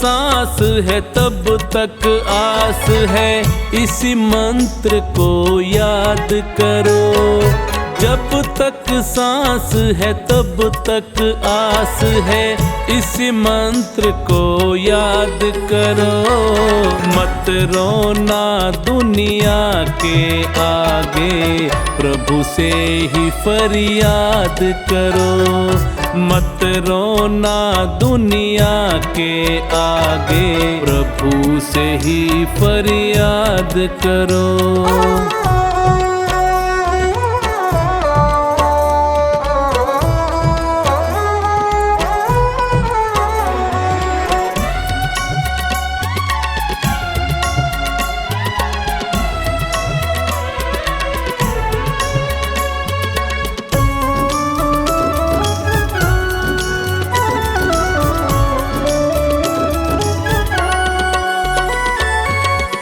सांस है तब तक आस है, इसी मंत्र को याद करो। जब तक सांस है तब तक आस है, इसी मंत्र को याद करो। मत रोना दुनिया के आगे, प्रभु से ही फरियाद करो। मत रोना दुनिया के आगे, प्रभु से ही फरियाद करो।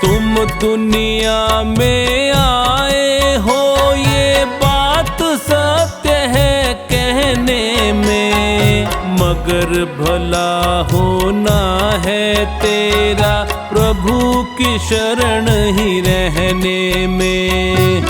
तुम दुनिया में आए हो, ये बात सत्य है कहने में, मगर भला होना है तेरा प्रभु की शरण ही रहने में।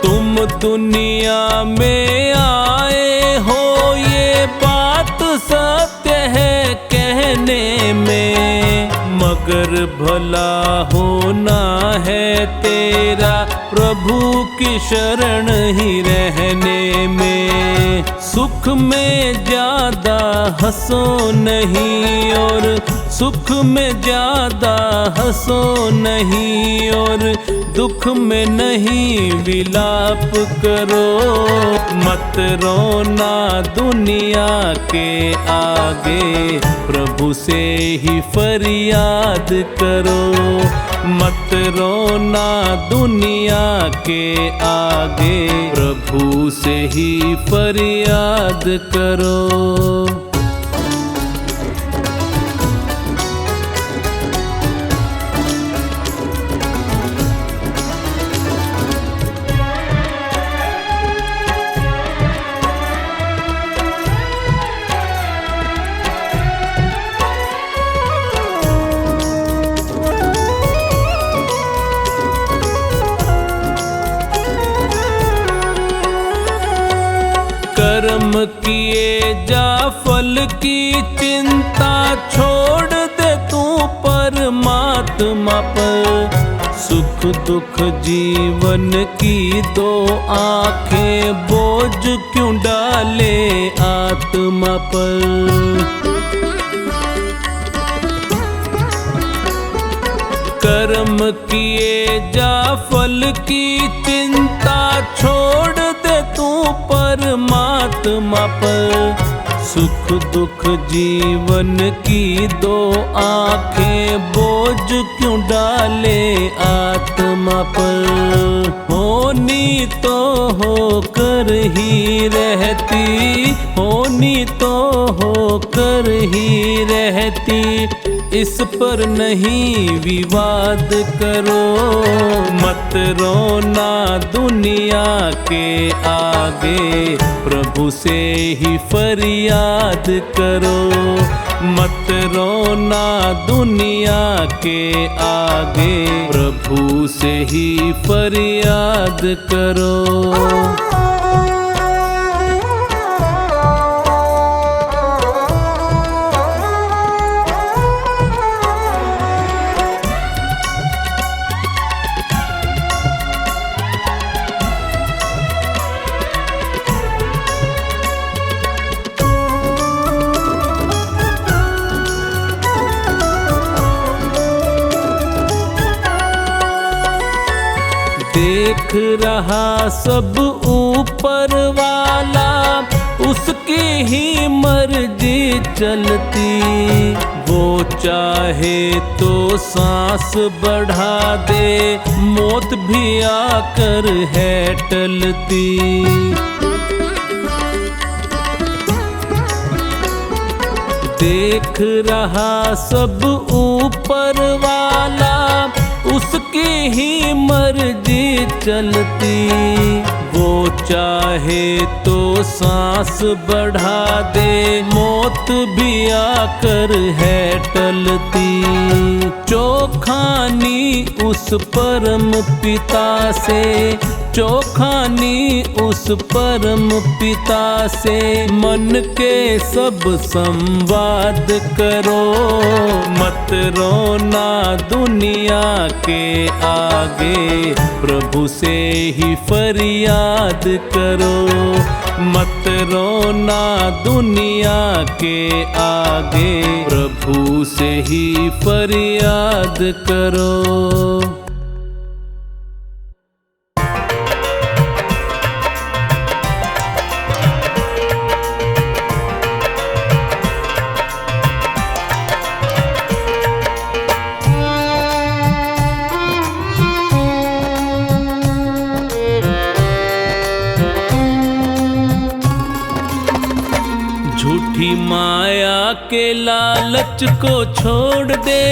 तुम दुनिया में आए हो, ये बात सत्य है कहने में, मगर भला होना है तेरा प्रभु की शरण ही रहने में। सुख में ज्यादा हंसो नहीं और सुख में ज्यादा हंसो नहीं, और दुख में नहीं विलाप करो। मत रोना दुनिया के आगे, प्रभु से ही फरियाद करो। मत रोना दुनिया के आगे, प्रभु से ही फरियाद करो। कर्म किए जा फल की चिंता, छोड़ दे तू परमात्मा पर। सुख दुख जीवन की दो आंखें, बोझ क्यों डाले आत्मा पर। कर्म किए जा फल की चिंता, छोड़ दे तू परमात्मा पर। सुख दुख जीवन की दो आंखें, बोझ क्यों डाले आत्मा पर। होनी तो होकर ही रहती, होनी तो होकर ही रहती, इस पर नहीं विवाद करो। मत रोना दुनिया के आगे, प्रभु से ही फरियाद करो। मत रोना दुनिया के आगे, प्रभु से ही फरियाद करो। देख रहा सब ऊपर वाला, उसकी ही मर्जी चलती। वो चाहे तो सांस बढ़ा दे, मौत भी आकर है टलती। देख रहा सब ऊपर वाला, उसकी ही मर्जी चलती। वो चाहे तो सांस बढ़ा दे, मौत भी आकर है टलती। चोखानी उस परम पिता से, चोखानी उस परम पिता से, मन के सब संवाद करो। मत रोना दुनिया के आगे, प्रभु से ही फरियाद करो। मत रोना दुनिया के आगे, प्रभु से ही फरियाद करो। झूठी माया के लालच को छोड़ दे,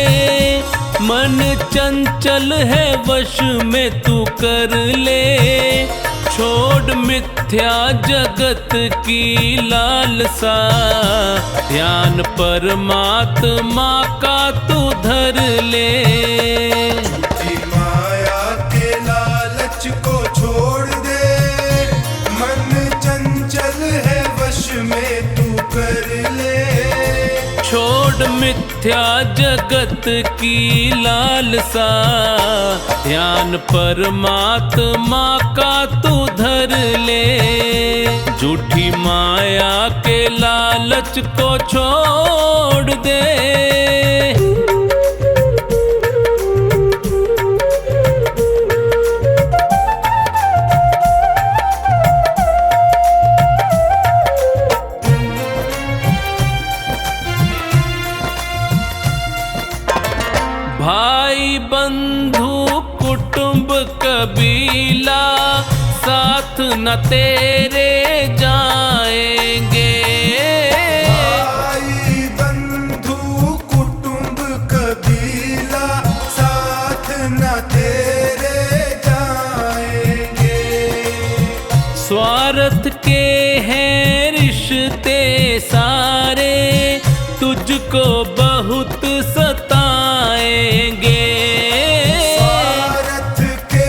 मन चंचल है वश में तू कर ले। छोड़ मिथ्या जगत की लालसा, ध्यान परमात्मा का तू धर ले। झूठी माया के लालच को छोड़ दे, मन चंचल है वश में तू कर ले। छोड़ मिथ्या जगत की लालसा, ध्यान परमात्मा का तू धर ले। झूठी माया के लालच को छोड़ दे। भाई बंधु कुटुंब कबीला, साथ न तेरे जाएंगे। भाई बंधु कुटुंब कबीला, साथ न तेरे जाएंगे। स्वार्थ के हैं रिश्ते सारे, तुझको बहुत सताएंगे। स्वार्थ के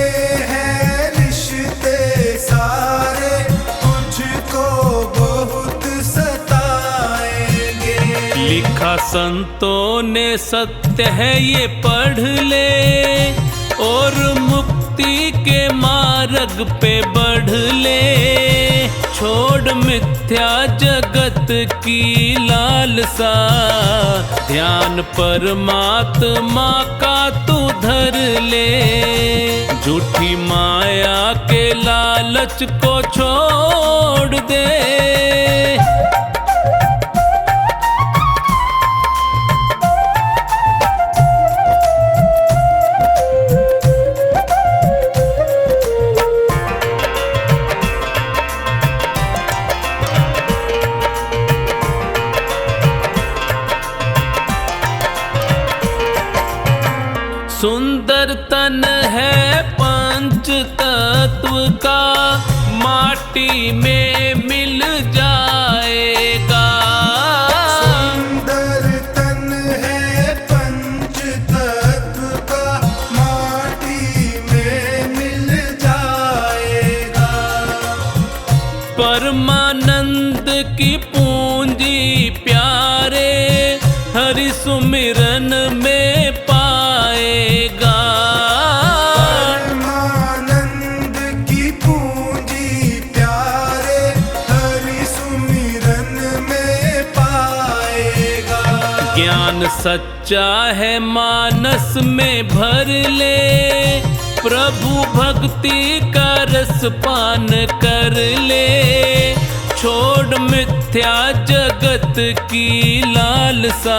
हैं रिश्ते सारे, तुझको बहुत सताएंगे। लिखा संतों ने सत्य है ये पढ़ ले, और मुक्ति के मार्ग पे बढ़ ले। छोड़ मिथ्या जगत की लालसा, ध्यान परमात्मा का तू धर ले। झूठी माया के लालच को छोड़ दे। सुंदर तन है पंच तत्व का, माटी में मिल जाएगा। सुंदर तन है पंच तत्व का, माटी में मिल जाएगा। परमानंद की पूंजी प्यारे, हरि सुमिरन में पाएगा। परमानंद की पूंजी प्यारे, हरि सुमिरन में पाएगा। ज्ञान सच्चा है मानस में भर ले, प्रभु भक्ति का रस पान कर ले। छोड़ मिथ्या जगत की लालसा,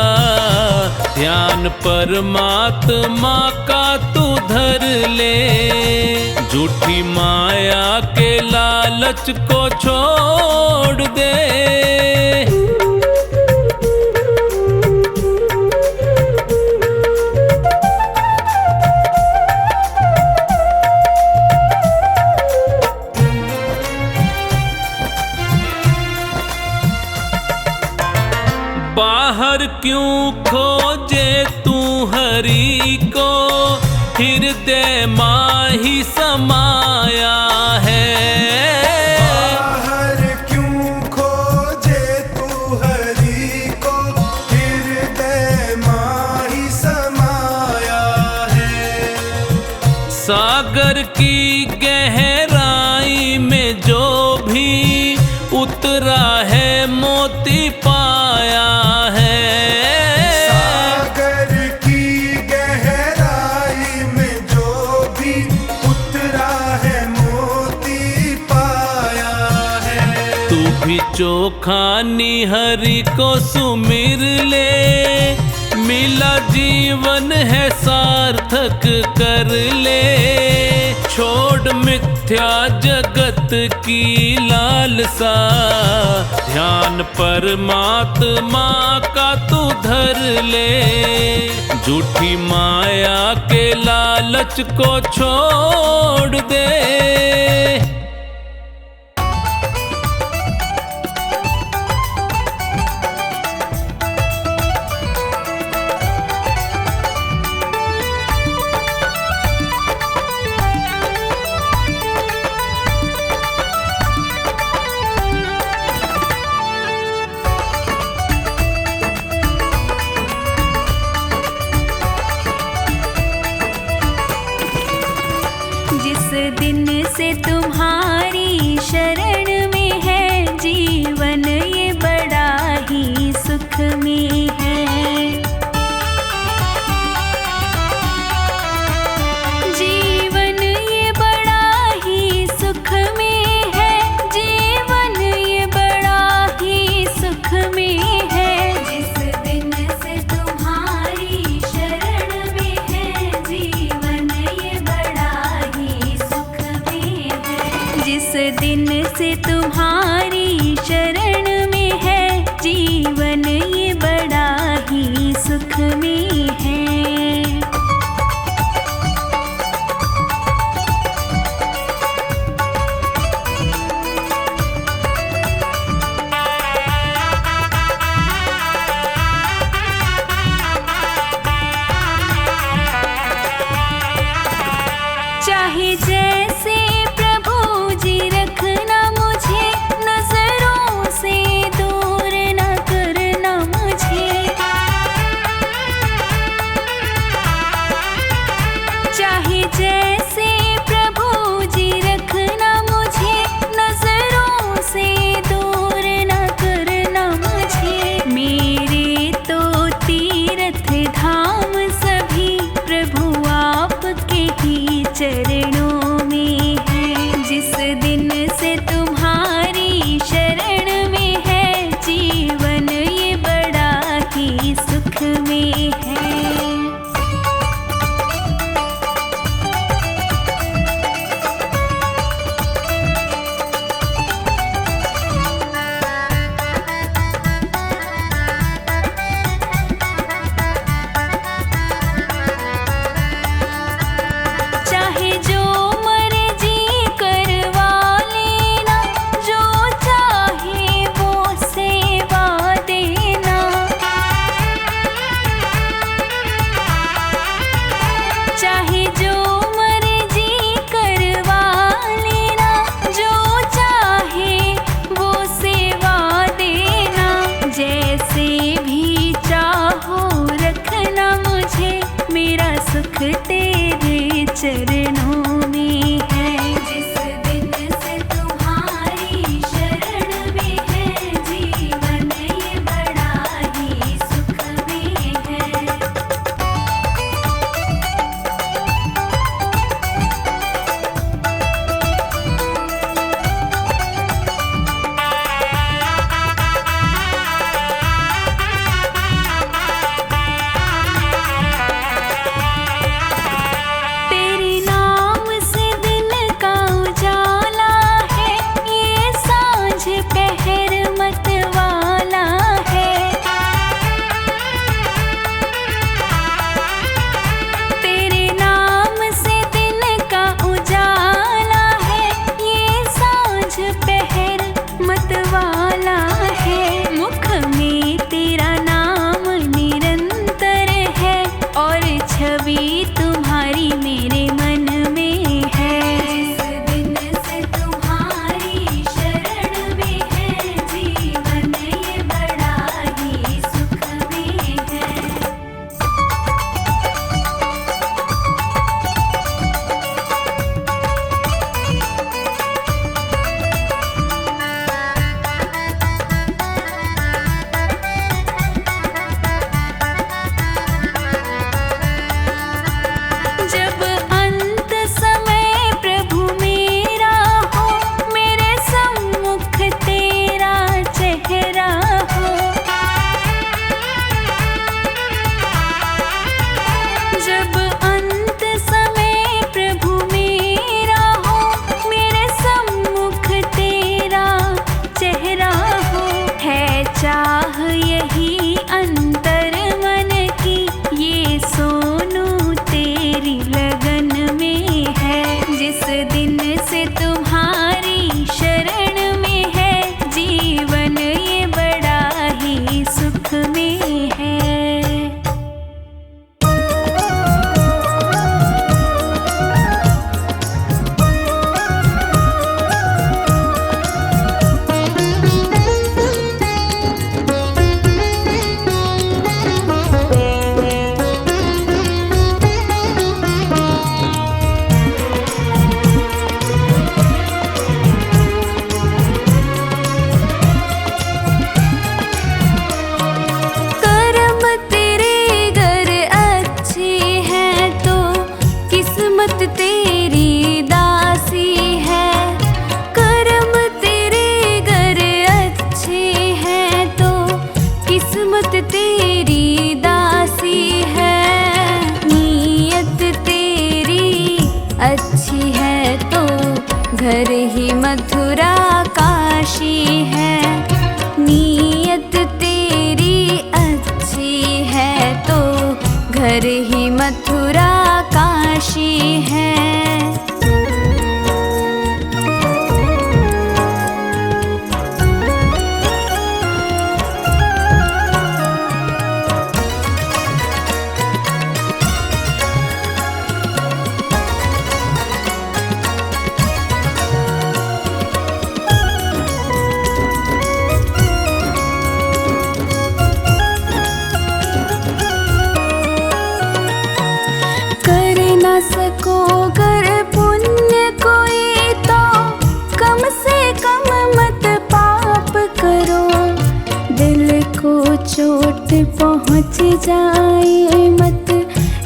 ध्यान परमात्मा का तू धर ले। झूठी माया के लालच को छोड़ दे। बाहर क्यों खोजे तू हरि को, हृदय माही समाया है। बाहर क्यों खोजे तू हरि को, हृदय माही समाया है। सागर की गहराई में जो भी उतरा है मोती पाया है। सागर की गहराई में जो भी उतरा है मोती पाया है। तू भी चोखा निहरि को सुमिर ले, मिला जीवन है सार्थक कर ले। छोड़ मिथ्या जगत की लालसा, ध्यान परमात्मा का तू धर ले। झूठी माया के लालच को छोड़ दे। जिस दिन से तुम्हारी शरण में है जीवन, ये बड़ा ही सुख में है। जीवन ये बड़ा ही सुख में है, जीवन ये बड़ा ही सुख में है। जिस दिन से तुम्हारी शरण में है जीवन, ये बड़ा ही सुख में है। जिस दिन से तुम्हारी शरण में है जीवन, ये बड़ा ही सुख में है। चाहे जैसे प्रभु जी रखना मुझे नजरों घर ही मथुरा काशी है। नीयत तेरी अच्छी है तो घर ही मथुरा काशी है। सको कर पुण्य कोई तो कम से कम मत पाप करो। दिल को चोट पहुँच जाए मत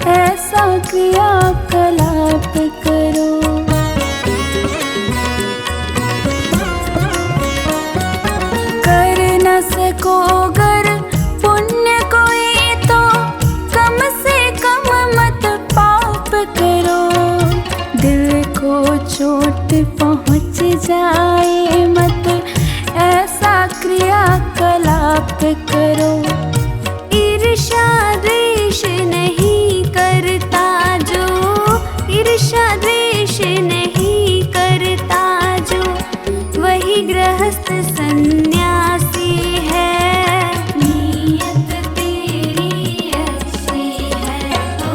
ऐसा क्रियाकलाप करो। कर न सको गर पुण्य कोई तो कम से कम मत पाप करो। दिल को चोट पहुँच जाए मत ऐसा क्रियाकलाप करो। ईर्ष्या द्वेष नहीं करता जो, ईर्ष्या द्वेष नहीं करता जो, वही गृहस्थ सन्यासी है। नीयत तेरी अच्छी है तो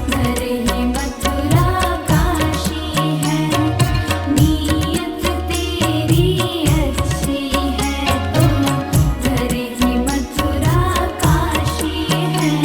घर ही मथुरा काशी है। नीयत तेरी अच्छी है तो घर ही मथुरा काशी है।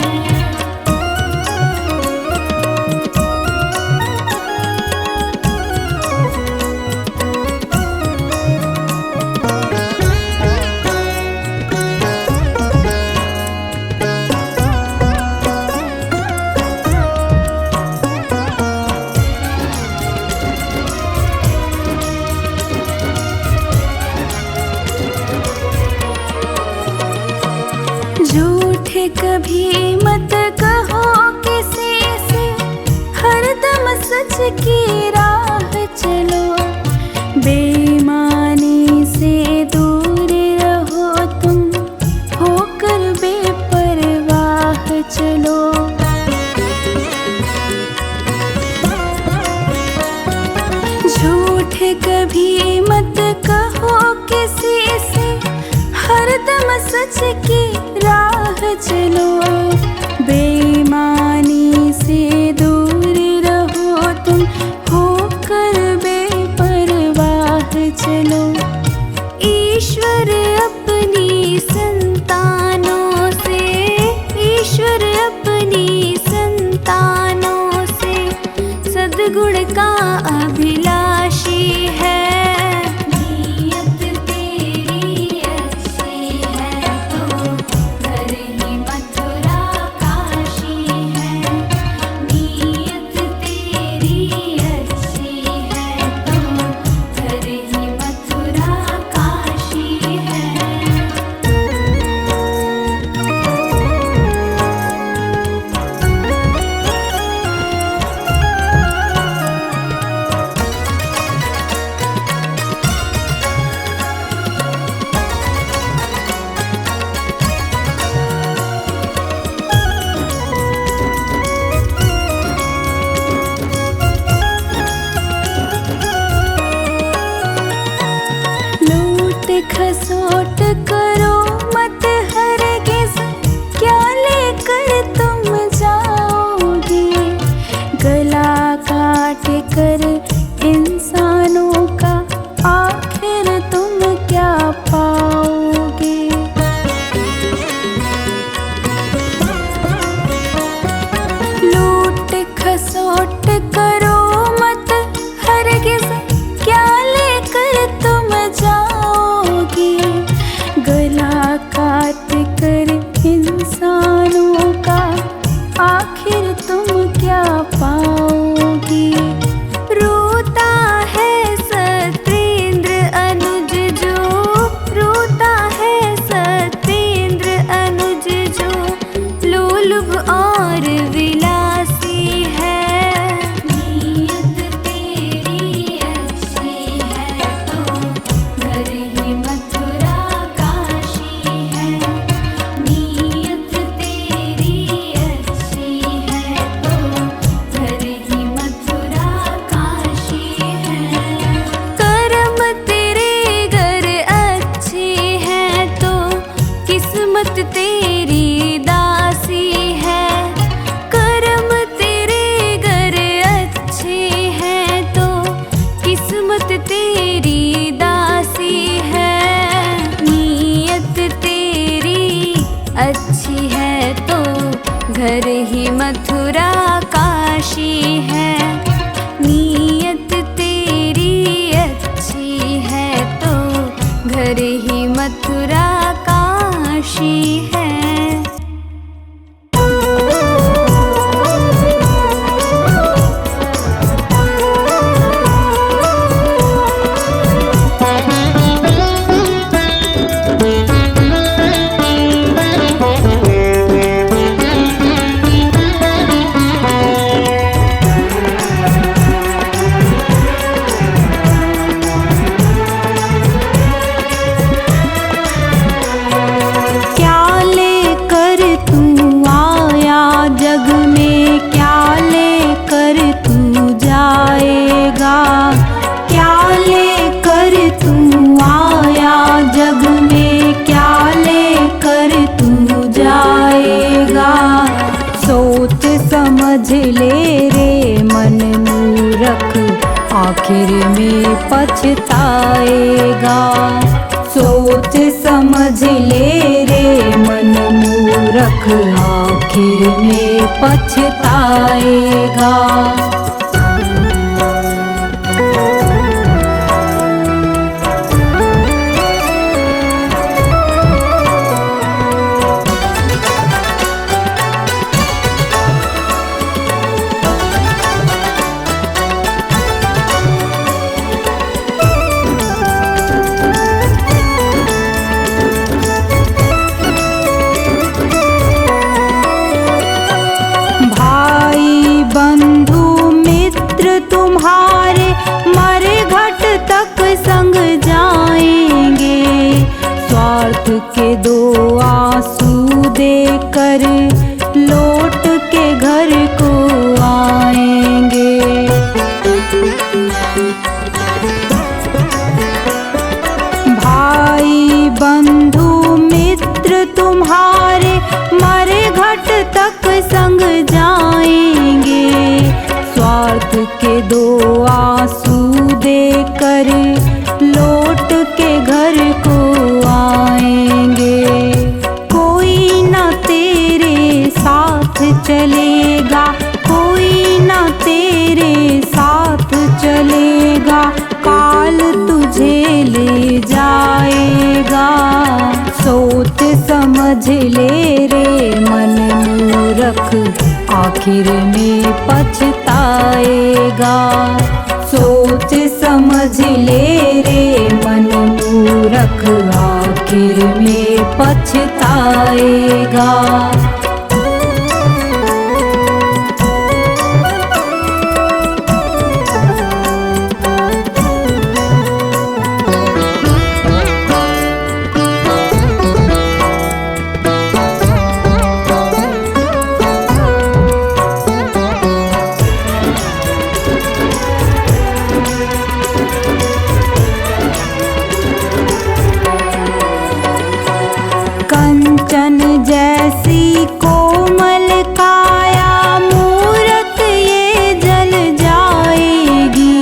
झूठ कभी मत कहो किसी से, हरदम सच की राह चलो। बेईमानी से दूर रहो तुम, होकर बेपरवाह चलो। झूठ कभी मत कहो किसी से, हरदम सच की राह चलो। बेईमानी से दूर रहो तुम, होकर बेपरवाह चलो। ईश्वर अपनी संतानों से, ईश्वर अपनी संतानों से सद्गुण का अभिलाषी है। नीयत तेरी अच्छी है तो घर ही मथुरा काशी है। नीयत तेरी अच्छी है तो घर ही मथुरा काशी है। लूट खसोट करो मत हरगिज़, क्या लेकर तुम जाओगे। गला काट कर इंसानों का आखिर तुम क्या पाओगे। लूट खसोट करो मत हरगिज़, क्या लेकर तुम जाओगे। गला काट कर इंसानों का आखिर तुम क्या पाओगे। रोता है सत्येंद्र अनुज जो, रोता है सत्येंद्र अनुज जो, लोलुभ और विलासी है। घर ही मथुरा काशी है। नीयत तेरी अच्छी है तो घर ही मथुरा काशी है। समझ ले रे मन मूरख, आखिर में पछताएगा। सोच समझ ले रे मन मूरख, आखिर में पछताएगा। तुम्हारे मरघट तक संग जाएंगे, स्वार्थ के दो आंसू देकर लौट के घर को आएंगे। भाई बंधु मित्र तुम्हारे मरघट तक संग जाएंगे, स्वार्थ के दो आंसू देकर लौट के घर को आएंगे। कोई ना तेरे साथ चलेगा, कोई ना तेरे साथ चलेगा, काल तुझे ले जाएगा। सोच समझ ले रे मन मूरख, आखिर में पछताएगा। सोच समझ ले रे मन मूरख, आखिर में पछताएगा। कंचन जैसी कोमल काया मूरत ये जल जाएगी।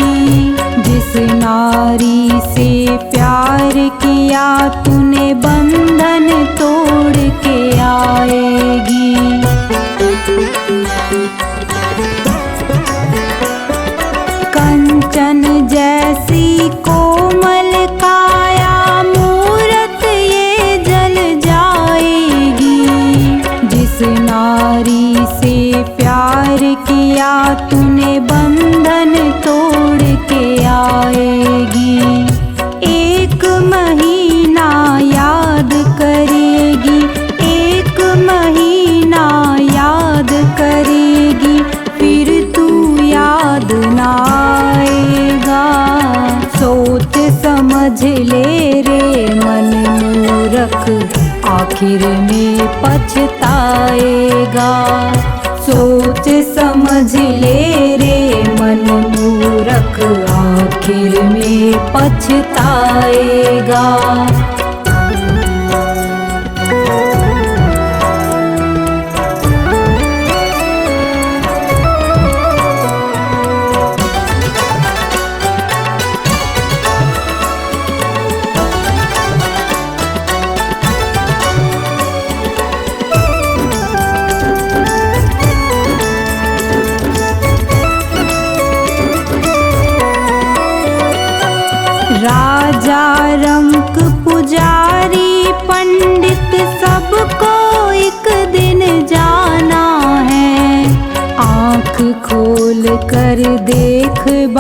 जिस नारी से प्यार किया तूने बंधन तोड़ के आएगी। कंचन जैसी कोमल काया मूरत ये जल जाएगी। जिस नारी से प्यार किया तूने बंधन तोड़ के आएगी। एक महीना याद करेगी, एक महीना याद करेगी, फिर तू याद ना आएगा। सोच समझ ले रे मन मूरख, आखिर में पछताएगा। सोच समझ ले रे मन मूरख, आखिर में पछताएगा।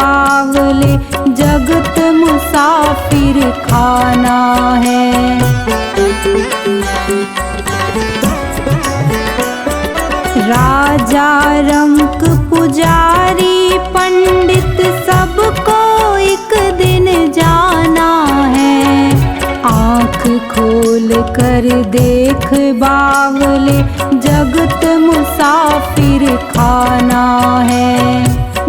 बावले, जगत मुसाफिर खाना है। राजा रंक पुजारी पंडित सबको एक दिन जाना है। आँख खोल कर देख बावले, जगत मुसाफिर खाना है।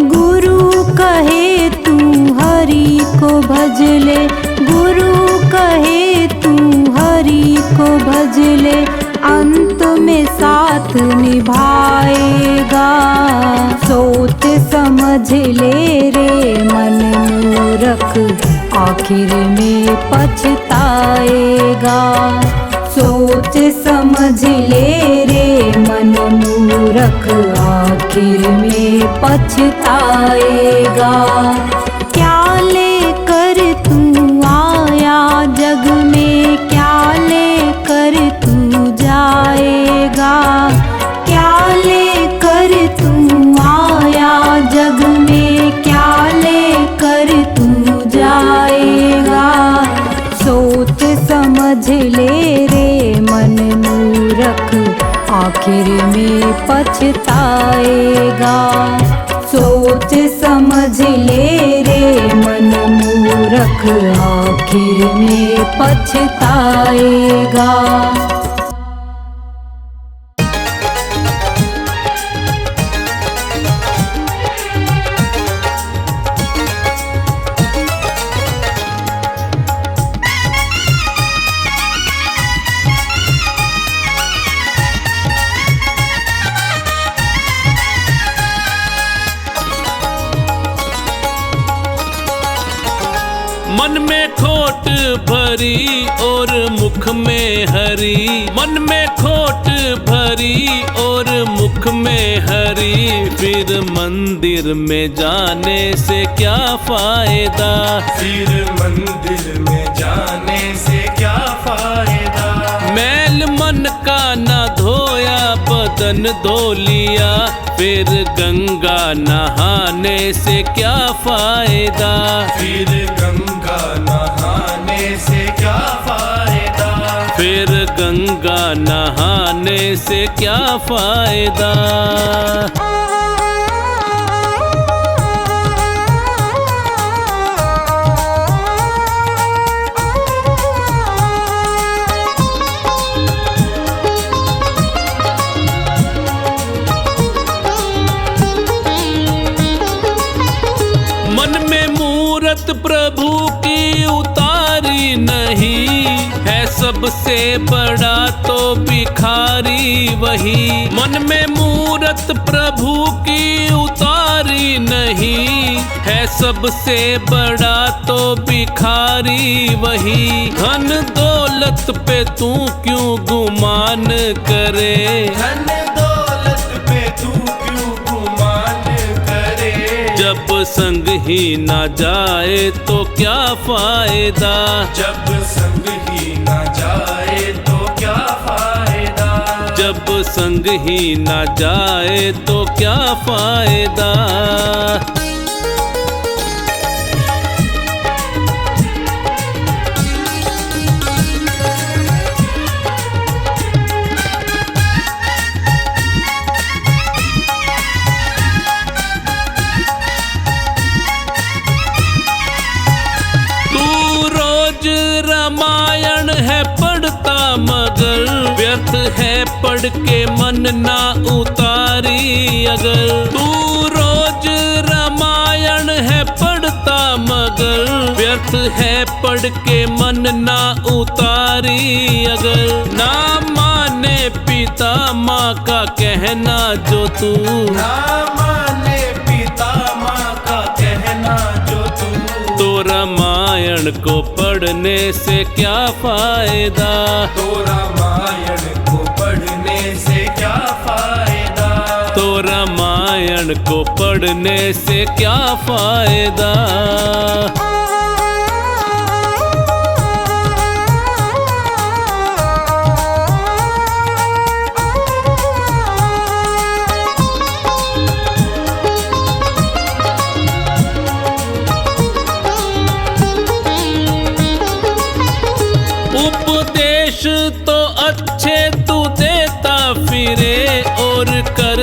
गुरु कहे तू हरि को भज ले, गुरु कहे तू हरि को भज ले, अंत में साथ निभाएगा। सोच समझ ले रे मन मूरख, आखिर में पछताएगा। सोच समझ ले रे मन मूरख, आखिर में पछताएगा। क्या लेकर तू आया जग में, क्या लेकर तू जाएगा। क्या लेकर तू आया जग में, क्या लेकर तू जाएगा। सोच समझ ले रे मन मूरख, आखिर में पछताएगा। सोच समझ ले रे मन मूरख, आखिर में पछताएगा। मन में खोट भरी और मुख में हरी, मन में खोट भरी और मुख में हरी, फिर मंदिर में जाने से क्या फायदा। फिर मंदिर में जाने से क्या फायदा। मैल मन का ना धोया बदन धो लिया, फिर गंगा नहाने से क्या फायदा। फिर गंगा नहाने से क्या फायदा। फिर गंगा नहाने से क्या फायदा। मन में मूरत प्रभु की उतारी नहीं है, सबसे बड़ा तो भिखारी वही। मन में मूरत प्रभु की उतारी नहीं है, सबसे बड़ा तो भिखारी वही। धन दौलत पे तू क्यों गुमान करे, धन दौलत पे तू क्यों गुमान करे। जब संग ही ना जाए तो क्या फायदा। जब संग ही ना जाए तो क्या फायदा। जब संग ही ना जाए तो क्या फायदा। रामायण है पढ़ता मगर, व्यर्थ है पढ़ के मन ना उतारी अगर। तू रोज रामायण है पढ़ता मगर, व्यर्थ है पढ़ के मन ना उतारी अगर। ना माने पिता माँ का कहना जो तू, ना माने पिता माँ का कहना जो तू, तो रामायण को पढ़ने से क्या फायदा। तो रामायण को पढ़ने से क्या फायदा। तो रामायण को पढ़ने से क्या फायदा।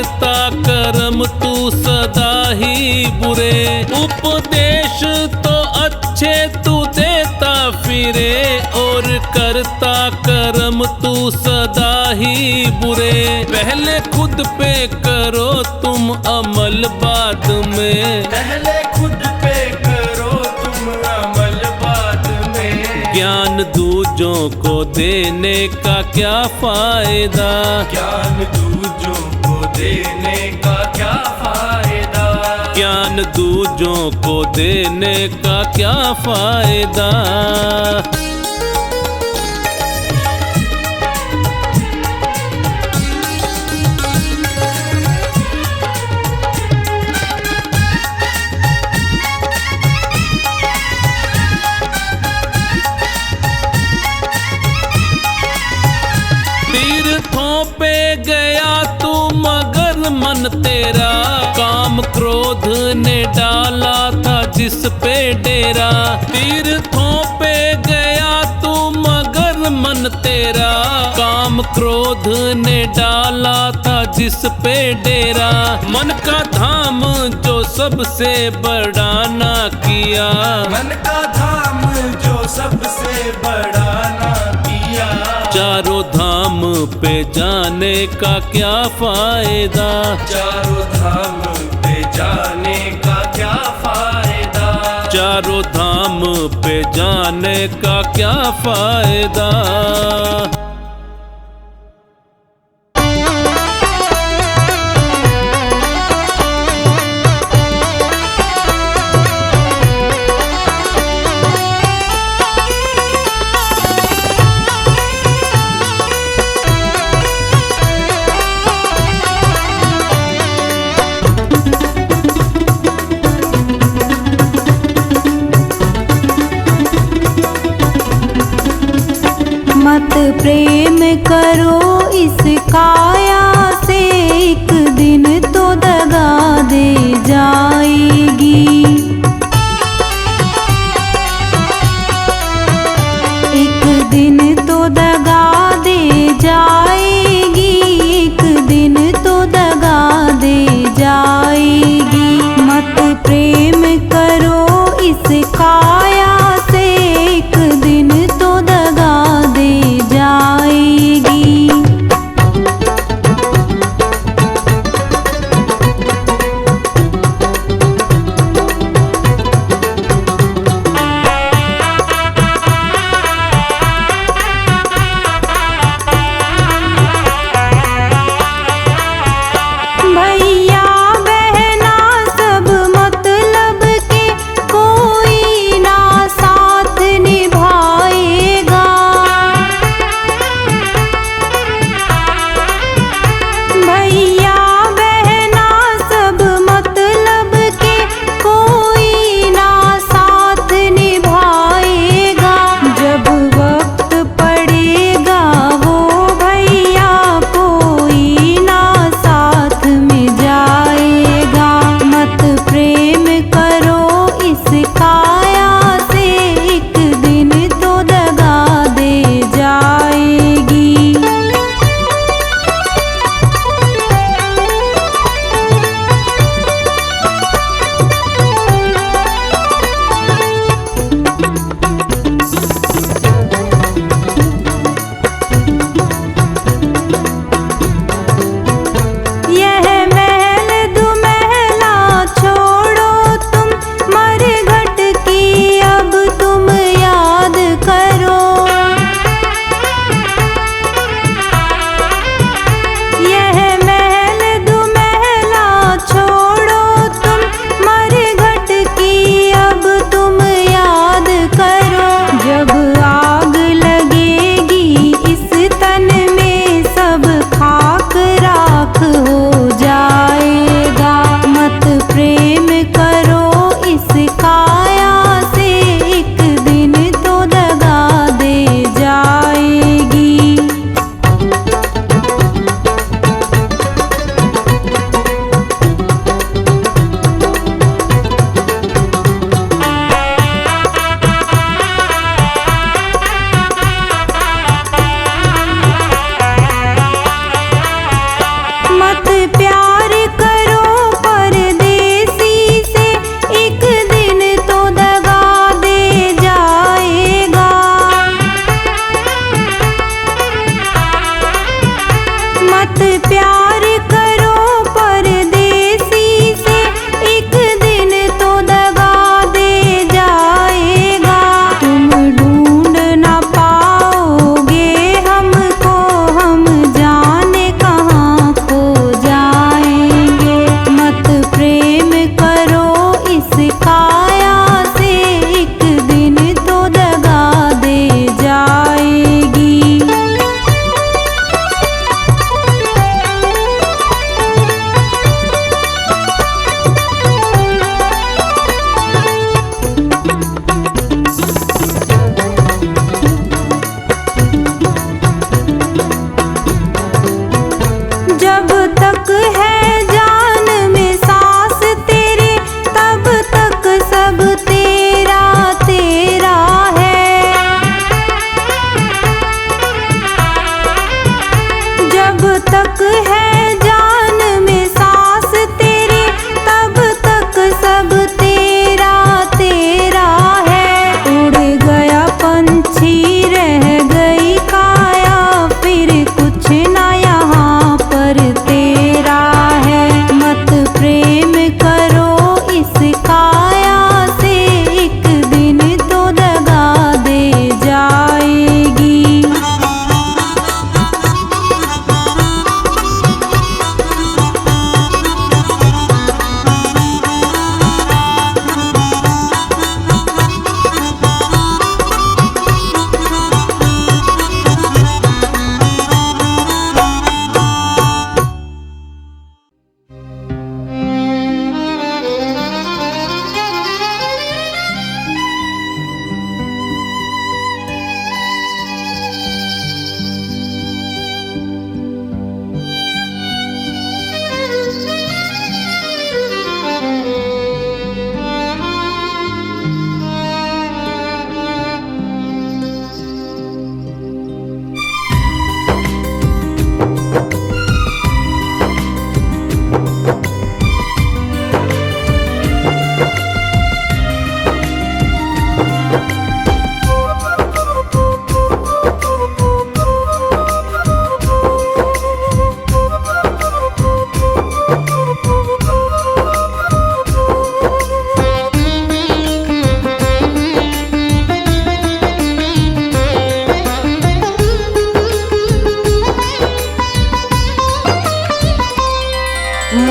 करता कर्म तू सदा ही बुरे। उपदेश तो अच्छे तू देता फिरे, और करता कर्म तू सदा ही बुरे। पहले खुद पे करो तुम अमल बाद में, पहले खुद पे करो तुम अमल बाद में। ज्ञान दूजों को देने का क्या फायदा, ज्ञान दूजों को देने का क्या फायदा, ज्ञान दूजों को देने का क्या फायदा। तीर्थों पे गया तू मगर मन तेरा, काम क्रोध ने डाला था जिस पे डेरा। तीर्थों पे गया तू मगर मन तेरा, काम क्रोध ने डाला था जिस पे डेरा। मन का धाम जो सबसे बड़ा ना किया, मन का धाम जो सबसे बड़ा ना किया। चारों धाम पे जाने का क्या फायदा, चारों धाम पे जाने का क्या फायदा, चारों धाम पे जाने का क्या फायदा। मत प्रेम करो इस काया से, एक दिन तो दगा दे जाएगी। एक दिन तो दगा दे जाएगी, एक दिन तो दगा दे जाएगी। मत प्रेम करो इस काया से, एक दिन तो दगा दे जाएगी। प्यार करो परदेसी से, एक दिन तो दगा दे जाएगा। तुम ढूंढ ना पाओगे हमको, हम जाने कहाँ खो जाएंगे। मत प्रेम करो इस काया से, एक दिन तो दगा दे जाएगी। जब तक है जान में सांस तेरे, तब तक सब तेरा तेरा है। जब तक है जान में सांस तेरे, तब तक सब तेरा तेरा है। उड़ गया पंछी रह गई काया, फिर कुछ ना यहाँ पर तेरा है। मत प्रेम करो इस काया से, एक दिन तो दगा दे जाएगी।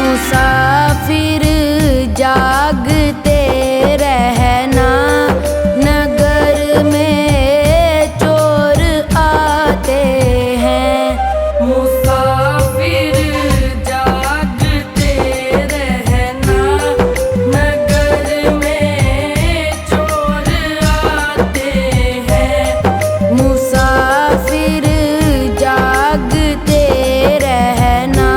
मुसाफिर जागते रहना, नगर में चोर आते हैं। मुसाफिर जागते रहना, नगर में चोर आते हैं। मुसाफिर जागते रहना,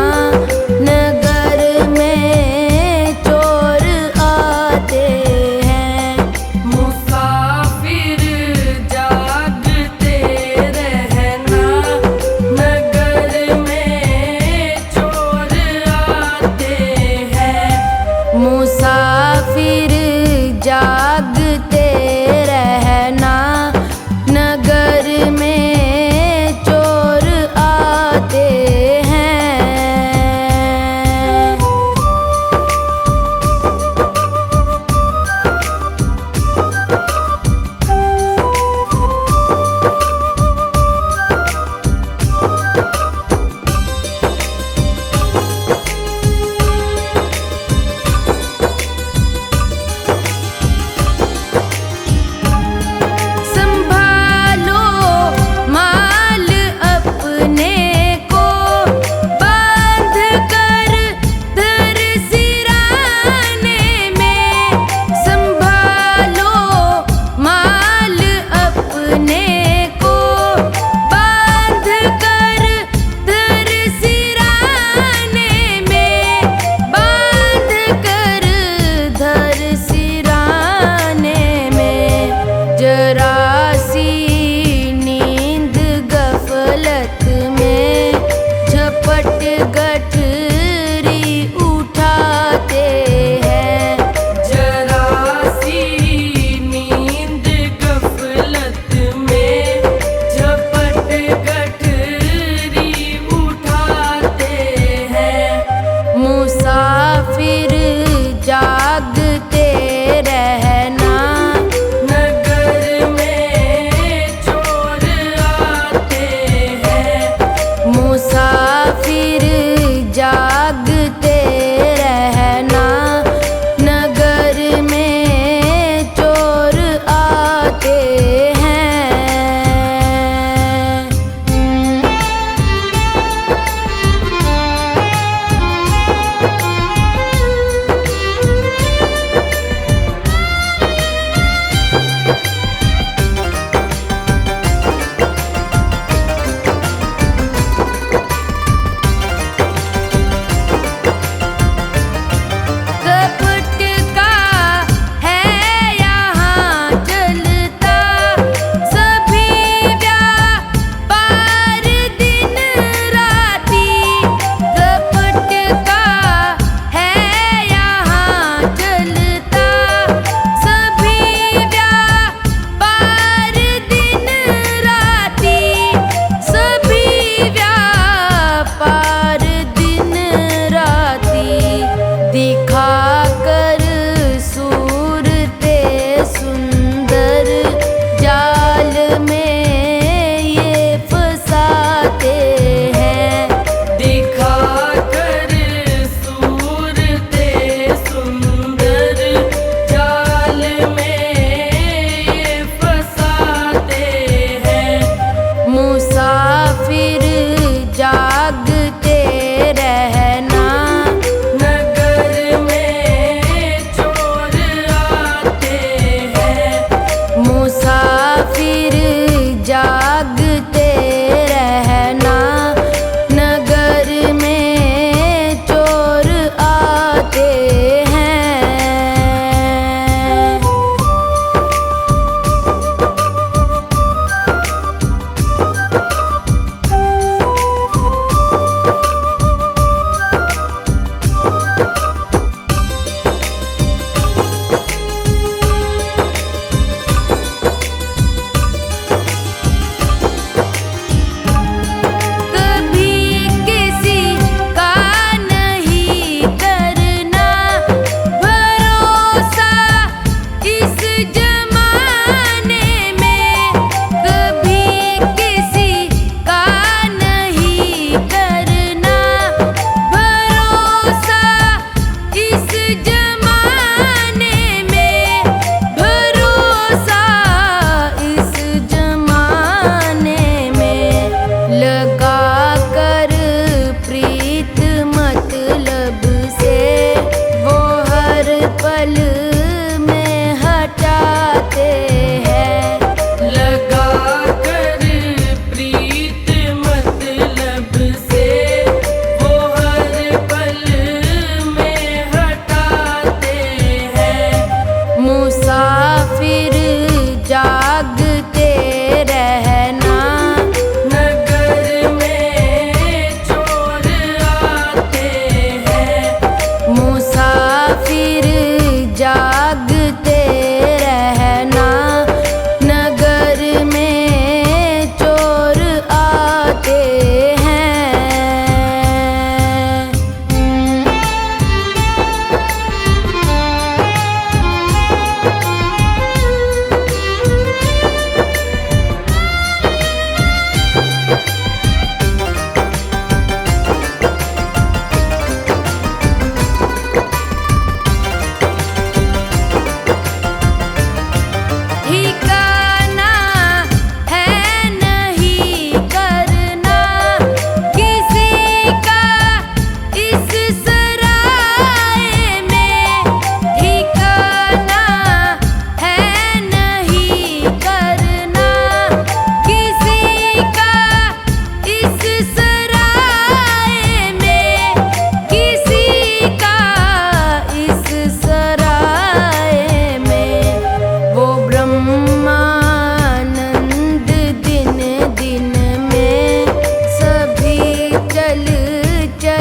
नगर में चोर आते हैं। मुसाफिर जागते रहना, नगर में चोर आते हैं। मुसाफिर जागते रहना, नगर में चोर आते हैं। उठाते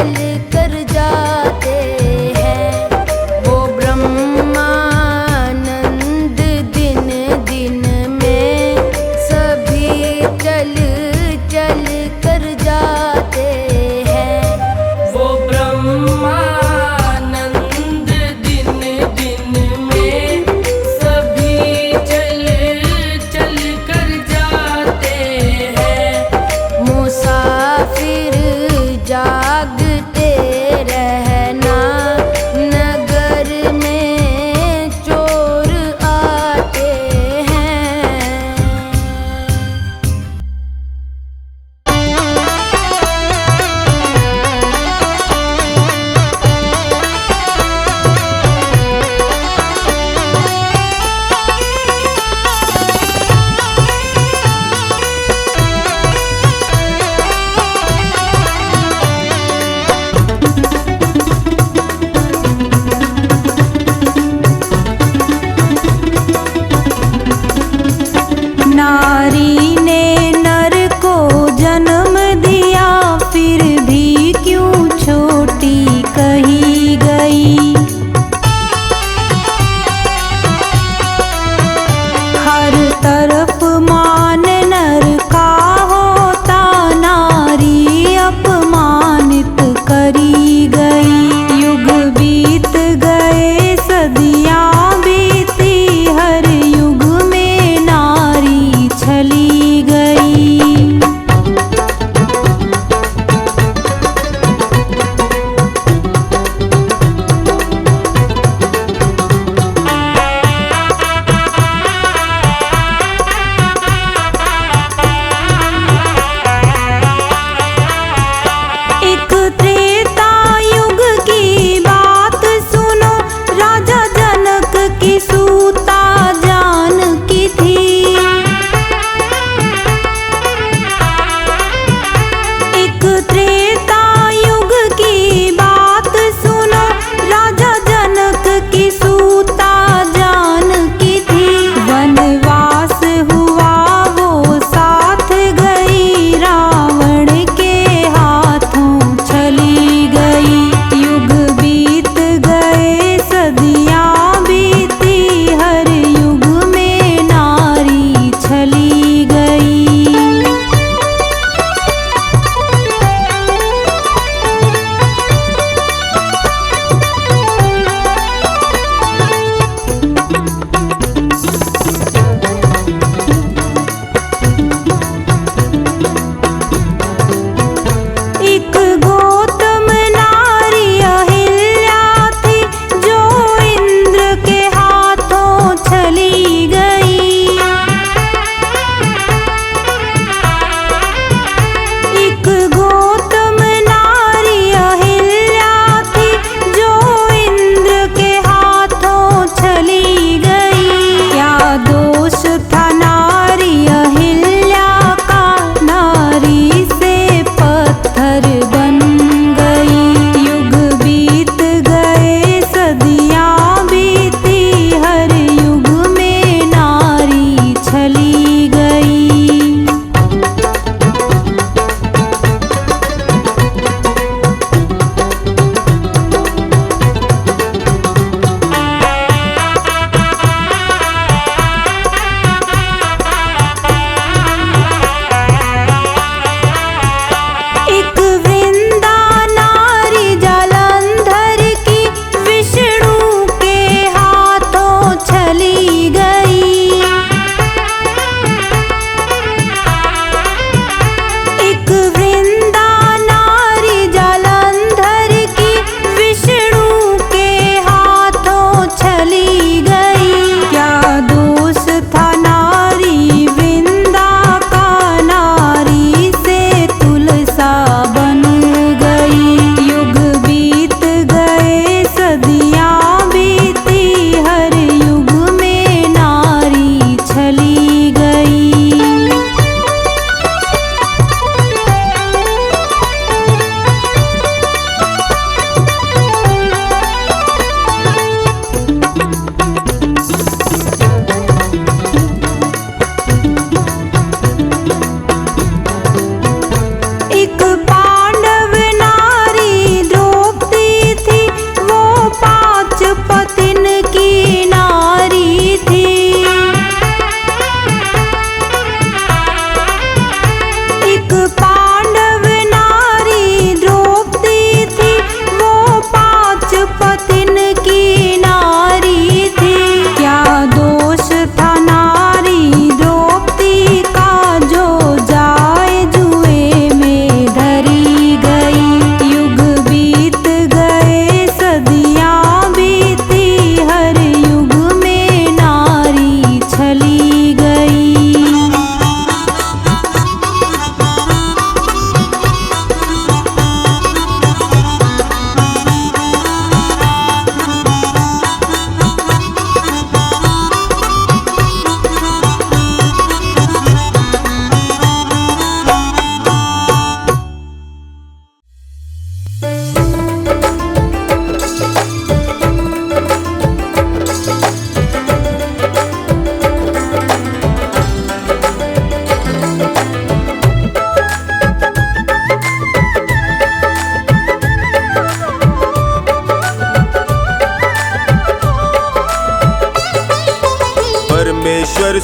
चल कर जाते हैं। वो ब्रह्मानंद दिन दिन में सभी चल चल कर जाते हैं। वो ब्रह्मानंद दिन दिन में सभी चल चल कर जाते हैं। मुसाफिर जागते रहना, नगर में चोर आते हैं।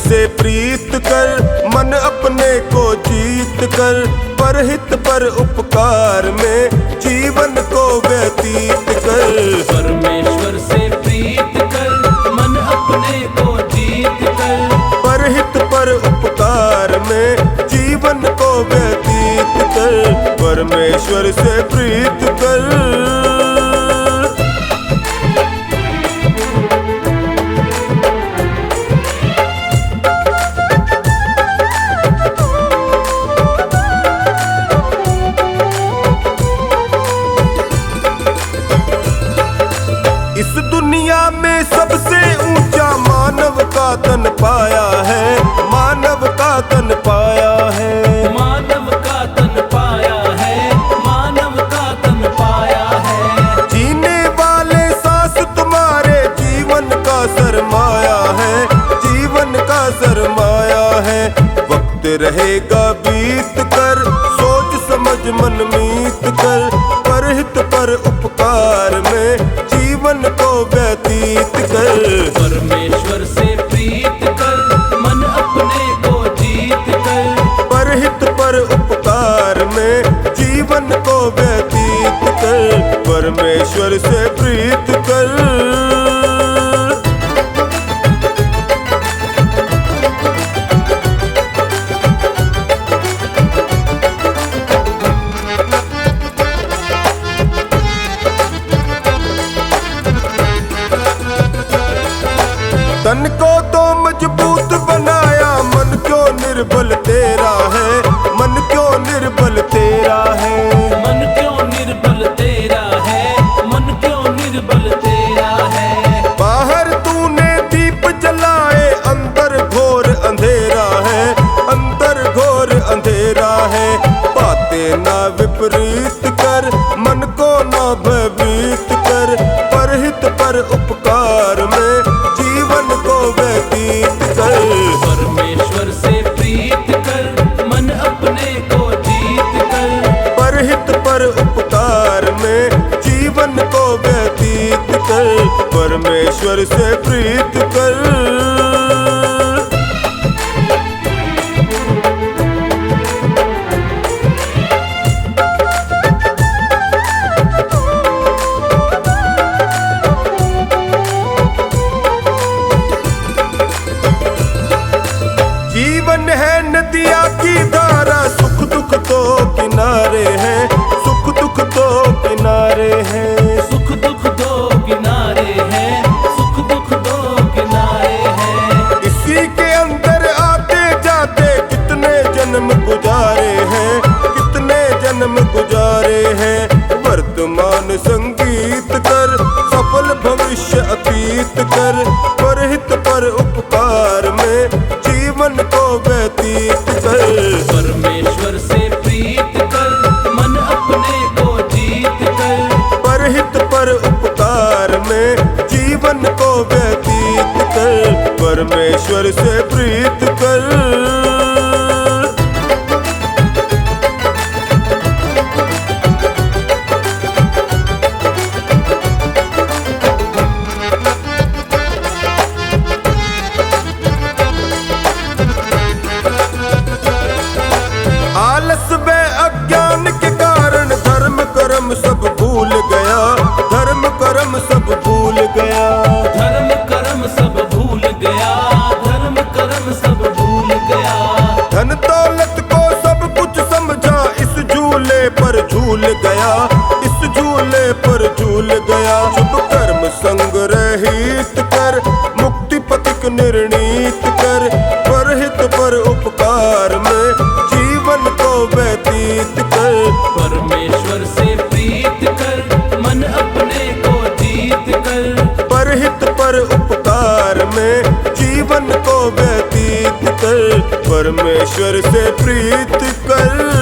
से प्रीत कर, मन अपने को जीत कर, परहित पर उपकार में जीवन को व्यतीत कर। परमेश्वर से प्रीत कर, मन अपने को जीत कर, परहित पर उपकार में जीवन को व्यतीत कर, परमेश्वर से प्रीत कर। इस दुनिया में सबसे ऊंचा मानव का तन पाया है, मानव का तन पाया है, मानव का तन पाया है, मानव का तन पाया है। जीने वाले सांस तुम्हारे जीवन का सरमाया है, जीवन का सरमाया है। वक्त रहेगा बीत कर, सोच समझ मन मीत कर, परहित पर उपकार में जीवन को व्यतीत कर। परमेश्वर से प्रीत कर, मन अपने को जीत कर, परहित पर उपकार में जीवन को व्यतीत कर, परमेश्वर से प्रीत कर। तन को तो मजबूत बनाया, मन क्यों निर्बल तेरा है, मन क्यों निर्बल तेरा है, मन क्यों निर्बल तेरा है, मन क्यों निर्बल तेरा है। बाहर तूने दीप जलाए, अंदर घोर अंधेरा है, अंदर घोर अंधेरा है। बातें ना विपरीत कर, मन को ना भयभीत कर, परहित पर उपकार में जीवन को व्यतीत कर। परमेश्वर से प्रीत कर, मन अपने को जीत कर, परहित पर उपकार में जीवन को व्यतीत कर, परमेश्वर से प्रीत कर। जीवन है नदिया की धारा, सुख दुख तो किनारे हैं, सुख दुख तो किनारे हैं, सुख दुख दो किनारे हैं, सुख दुख दो किनारे हैं। इसी के अंदर आते जाते कितने जन्म गुजारे हैं, कितने जन्म गुजारे हैं। वर्तमान संगीत कर, सफल भविष्य अतीत कर, परहित पर उपकार में जीवन को व्यतीत कर। परमेश्वर से प्रीत कर, मन अपने को जीत कर, परहित पर उपकार में जीवन को व्यतीत कर, परमेश्वर से प्रीत कर। आलस व अज्ञान के कारण धर्म कर्म सब भूल गया, धर्म कर्म सब भूल गया, धर्म कर्म सब भूल गया, धर्म कर्म सब भूल गया। धन दौलत को सब कुछ समझा, इस झूले पर झूल गया, इस झूले पर झूल गया। शुभ कर्म संग रहित कर, मुक्ति पथिक निर्णीत कर, परहित पर उपकार में जीवन को व्यतीत कर। परमेश्वर से प्रीत कर, मन अपने को जीत कर, परहित पर उपकार में जीवन को व्यतीत कर, परमेश्वर से प्रीत कर।